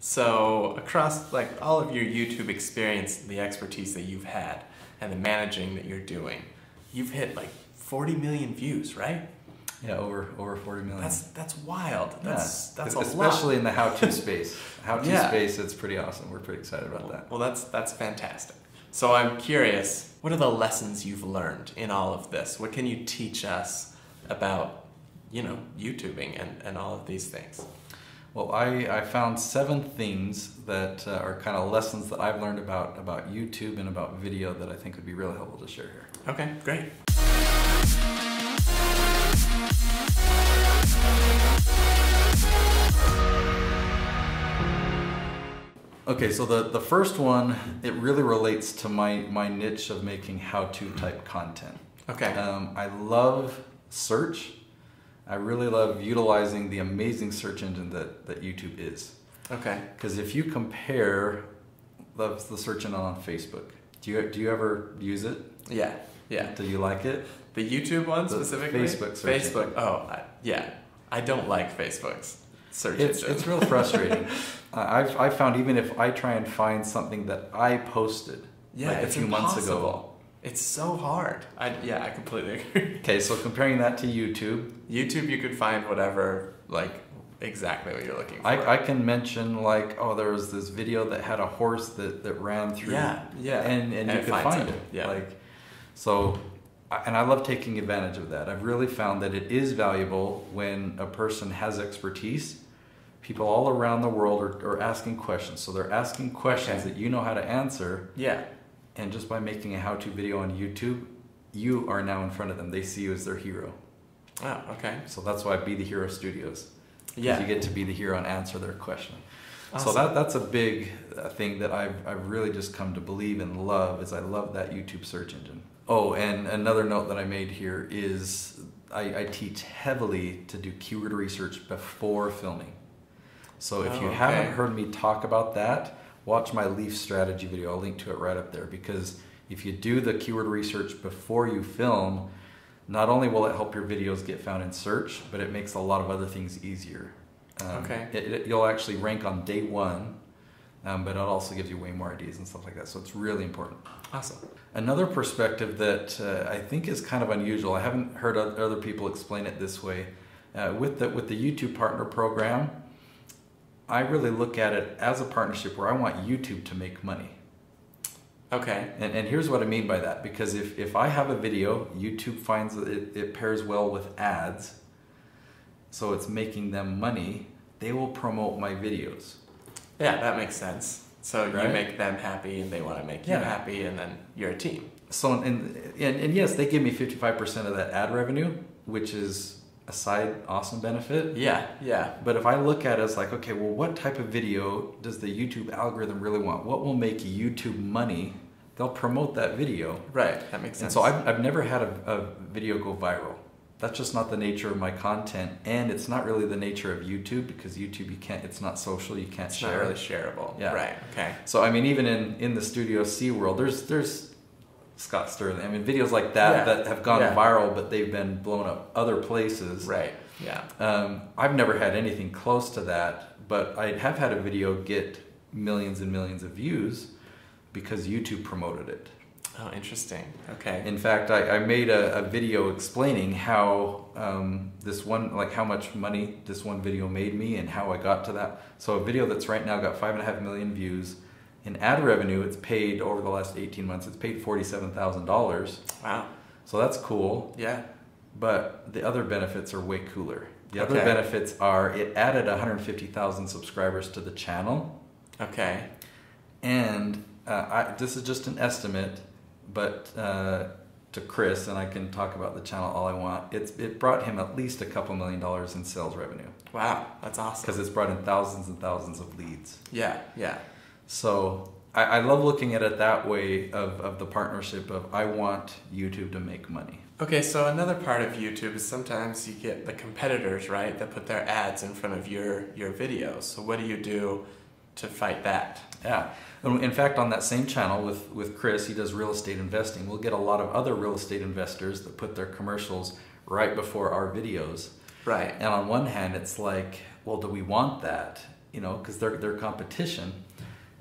So across like all of your YouTube experience, the expertise that you've had, and the managing that you're doing, you've hit like 40 million views, right? Yeah, over 40 million. That's wild. That's a lot. Especially in the how-to space. How-to space, it's pretty awesome. We're pretty excited about that. Well, that's fantastic. So I'm curious, what are the lessons you've learned in all of this? What can you teach us about, YouTubing and all of these things? Well, I found 7 things that are kind of lessons that I've learned about YouTube and about video that I think would be really helpful to share here. Okay, great. Okay, so the first one, it really relates to my niche of making how-to type content. Okay. I love search. I really love utilizing the amazing search engine that YouTube is. Okay. Because if you compare the search engine on Facebook, do you ever use it? Yeah. Do you like it? The YouTube one specifically? Facebook search Facebook. engine. Oh, I don't like Facebook's search engine. It's real frustrating. I found even if I try and find something that I posted a few months ago. It's so hard. I completely agree. Okay, so comparing that to YouTube. YouTube, you could find whatever, exactly what you're looking for. I can mention there was this video that had a horse that ran through. Yeah. And you could find it. Yeah. And I love taking advantage of that. I've really found that it is valuable when a person has expertise. People all around the world are asking questions. So they're asking questions that you know how to answer. Yeah. And just by making a how-to video on YouTube, you are now in front of them. They see you as their hero. Oh, okay. So that's why Be the Hero Studios. Yeah. You get to be the hero and answer their question. Awesome. So that's a big thing that I've really just come to believe and love is I love that YouTube search engine. Oh, and another note that I made here is I teach heavily to do keyword research before filming. So if you haven't heard me talk about that, watch my Leaf strategy video. I'll link to it right up there, because if you do the keyword research before you film, not only will it help your videos get found in search, but it makes a lot of other things easier. You'll actually rank on day 1, but it also gives you way more ideas and stuff like that. So it's really important. Awesome. Another perspective that I think is kind of unusual, I haven't heard other people explain it this way, with the YouTube Partner Program, I really look at it as a partnership where I want YouTube to make money. Okay. And here's what I mean by that, because if I have a video, YouTube finds that it pairs well with ads, so it's making them money, they will promote my videos. Yeah, that makes sense. So you make them happy and they want to make you happy, and then you're a team. So, and yes, they give me 55% of that ad revenue, which is a side awesome benefit. Yeah. But if I look at it as okay, well, what type of video does the YouTube algorithm really want? What will make YouTube money? They'll promote that video. Right, that makes sense. And so I've never had a video go viral. That's just not the nature of my content, and it's not really the nature of YouTube, because YouTube it's not social, you can't share. It's not really shareable. Yeah. Right, okay. So I mean, even in the Studio C world, there's Scott Sterling. I mean, videos like that have gone viral, but they've been blown up other places. Right. Yeah. I've never had anything close to that, but I have had a video get millions and millions of views because YouTube promoted it. Oh, interesting. Okay. In fact, I made a video explaining how how much money this one video made me and how I got to that. So a video that's right now got 5.5 million views. In ad revenue, it's paid over the last 18 months, it's paid $47,000. Wow. So that's cool. Yeah. But the other benefits are way cooler. The other benefits are it added 150,000 subscribers to the channel. Okay. And this is just an estimate, but to Chris, and I can talk about the channel all I want, it brought him at least a couple $1 million in sales revenue. Wow, that's awesome. Because it's brought in thousands and thousands of leads. Yeah. So I love looking at it that way of the partnership of I want YouTube to make money. Okay, so another part of YouTube is sometimes you get the competitors, right, that put their ads in front of your videos. So what do you do to fight that? Yeah. In fact, on that same channel with Chris, he does real estate investing. We'll get a lot of other real estate investors that put their commercials right before our videos. Right. And on one hand, it's well, do we want that? you know, because they're competition.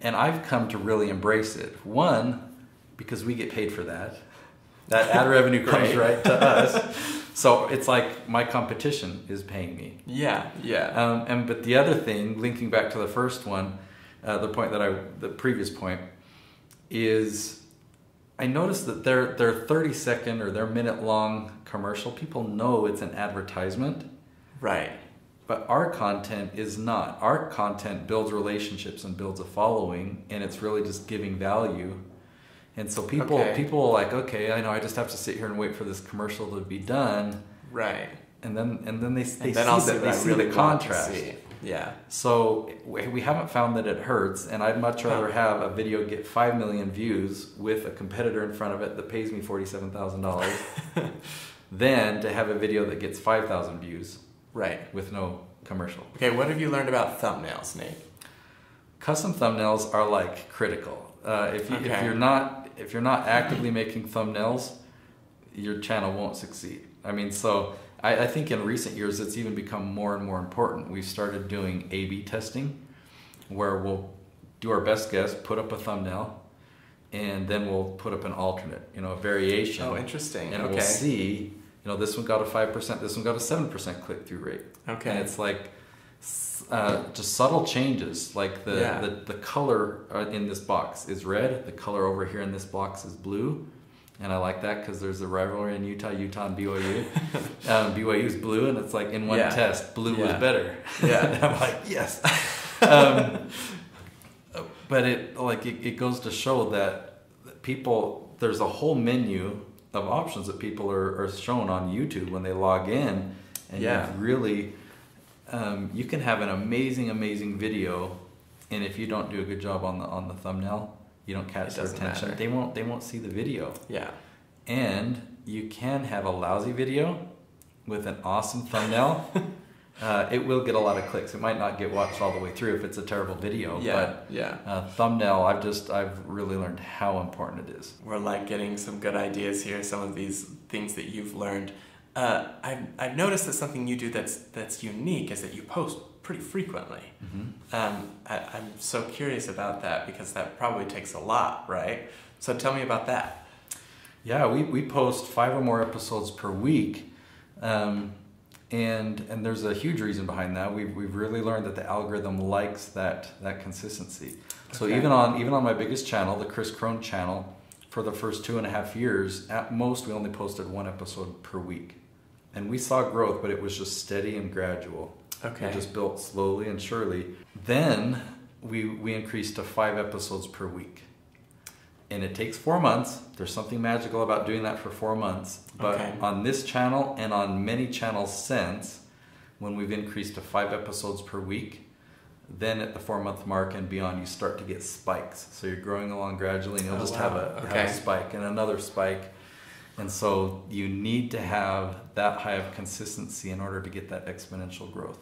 And I've come to really embrace it. One, because we get paid for that. That ad revenue comes right to us. So it's like my competition is paying me. Yeah, yeah. But the other thing, linking back to the first one, the previous point, is I noticed that their 30-second or their minute-long commercial, people know it's an advertisement. Right. But our content is not. Our content builds relationships and builds a following, and it's really just giving value. And so people are like, okay, I know I just have to sit here and wait for this commercial to be done. Right. And then they see the contrast. Yeah. So we haven't found that it hurts, and I'd much rather have a video get 5 million views with a competitor in front of it that pays me $47,000 than to have a video that gets 5,000 views. Right. With no commercial. Okay, what have you learned about thumbnails, Nate? Custom thumbnails are like critical. If you're not actively making thumbnails, your channel won't succeed. I mean, so I think in recent years it's even become more and more important. We've started doing A/B testing, where we'll do our best guess, put up a thumbnail, and then we'll put up an alternate, a variation. Oh, interesting. And we'll see. This one got a 5%, this one got a 7% click-through rate. Okay. And it's like just subtle changes, like the color in this box is red, the color over here in this box is blue, and I like that because there's a rivalry in Utah and BYU. BYU is blue, and it's like in one test, blue was better. Yeah. And I'm like, yes. But it goes to show that people, there's a whole menu of options that people are shown on YouTube when they log in, and you really you can have an amazing video, and if you don't do a good job on the thumbnail, you don't catch their attention. They won't see the video. Yeah. And you can have a lousy video with an awesome thumbnail. It will get a lot of clicks. It might not get watched all the way through if it's a terrible video. But thumbnail, I've really learned how important it is. We're like getting some good ideas here. Some of these things that you've learned. I've noticed that something you do that's unique is that you post pretty frequently. Mm-hmm. I'm so curious about that because that probably takes a lot, right? So tell me about that. Yeah, we post 5 or more episodes per week. And there's a huge reason behind that. We've really learned that the algorithm likes that consistency. So even on my biggest channel, the Chris Crone channel, for the first 2.5 years, at most we only posted 1 episode per week. And we saw growth, but it was just steady and gradual. Okay. It just built slowly and surely. Then we increased to 5 episodes per week. And it takes 4 months. There's something magical about doing that for 4 months. But on this channel and on many channels since, when we've increased to 5 episodes per week, then at the 4-month mark and beyond, you start to get spikes. So you're growing along gradually, and you'll have a spike and another spike. And so you need to have that high of consistency in order to get that exponential growth.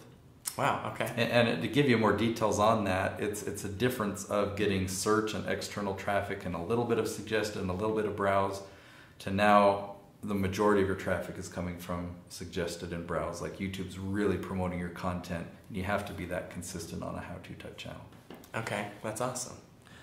Wow, okay. And to give you more details on that, it's a difference of getting search and external traffic and a little bit of suggested and a little bit of browse to now the majority of your traffic is coming from suggested and browse. Like YouTube's really promoting your content, and you have to be that consistent on a how-to type channel. Okay, that's awesome.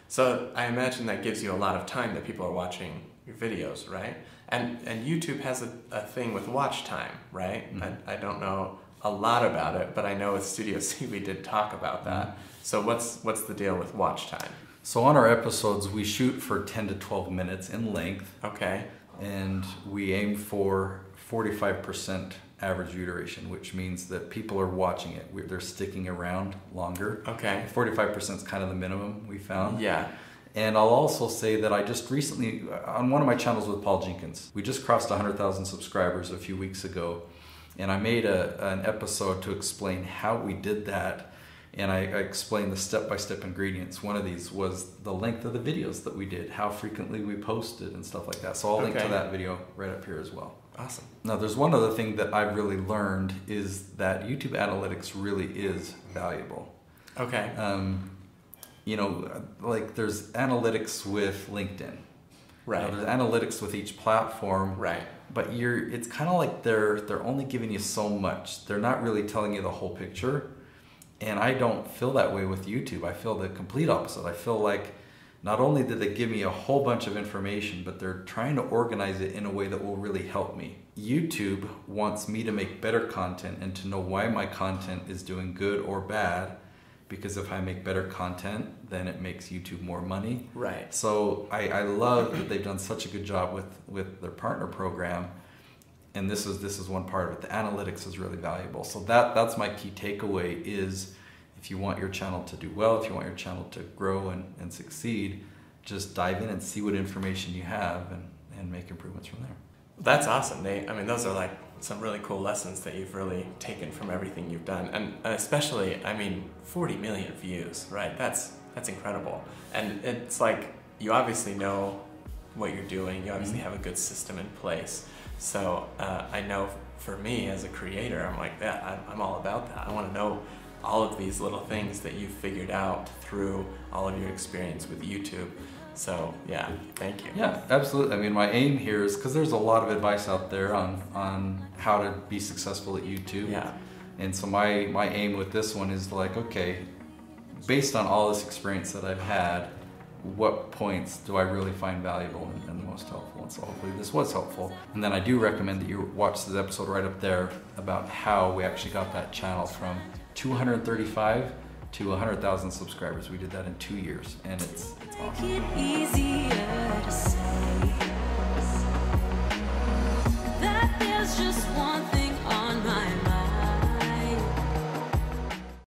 So I imagine that gives you a lot of time that people are watching your videos, right? And YouTube has a thing with watch time, right? Mm-hmm. I don't know a lot about it, but I know with Studio C we did talk about that. Mm-hmm. So what's the deal with watch time? So on our episodes, we shoot for 10 to 12 minutes in length. Okay. And we aim for 45% average view duration, which means that people are watching it. They're sticking around longer. Okay. 45% is kind of the minimum we found. Yeah. And I'll also say that I just recently, on one of my channels with Paul Jenkins, we just crossed 100,000 subscribers a few weeks ago. And I made an episode to explain how we did that. And I explained the step-by-step ingredients. One of these was the length of the videos that we did, how frequently we posted and stuff like that. So I'll link to that video right up here as well. Awesome. Now there's one other thing that I've really learned is that YouTube analytics really is valuable. Okay. Like there's analytics with LinkedIn. Right. There's analytics with each platform. Right. But it's kind of like they're only giving you so much. They're not really telling you the whole picture. And I don't feel that way with YouTube. I feel the complete opposite. I feel like not only did they give me a whole bunch of information, but they're trying to organize it in a way that will really help me. YouTube wants me to make better content and to know why my content is doing good or bad, because if I make better content, then it makes YouTube more money. Right. So I love that they've done such a good job with their partner program. And this is one part of it. The analytics is really valuable. So that's my key takeaway is, if you want your channel to do well, if you want your channel to grow and succeed, just dive in and see what information you have and make improvements from there. That's awesome. Those are like some really cool lessons that you've really taken from everything you've done. And especially, 40 million views, right? That's incredible. And it's like, you obviously know what you're doing. You obviously have a good system in place. So I know for me as a creator, I'm like, yeah, I'm all about that. I want to know all of these little things that you've figured out through all of your experience with YouTube. So yeah, thank you. Yeah, absolutely. My aim here is, because there's a lot of advice out there on how to be successful at YouTube. Yeah. And so my aim with this one is like, okay, based on all this experience that I've had, what points do I really find valuable and the most helpful? And so hopefully this was helpful. And then I do recommend that you watch this episode right up there about how we actually got that channel from 235 to 100,000 subscribers. We did that in 2 years, and it's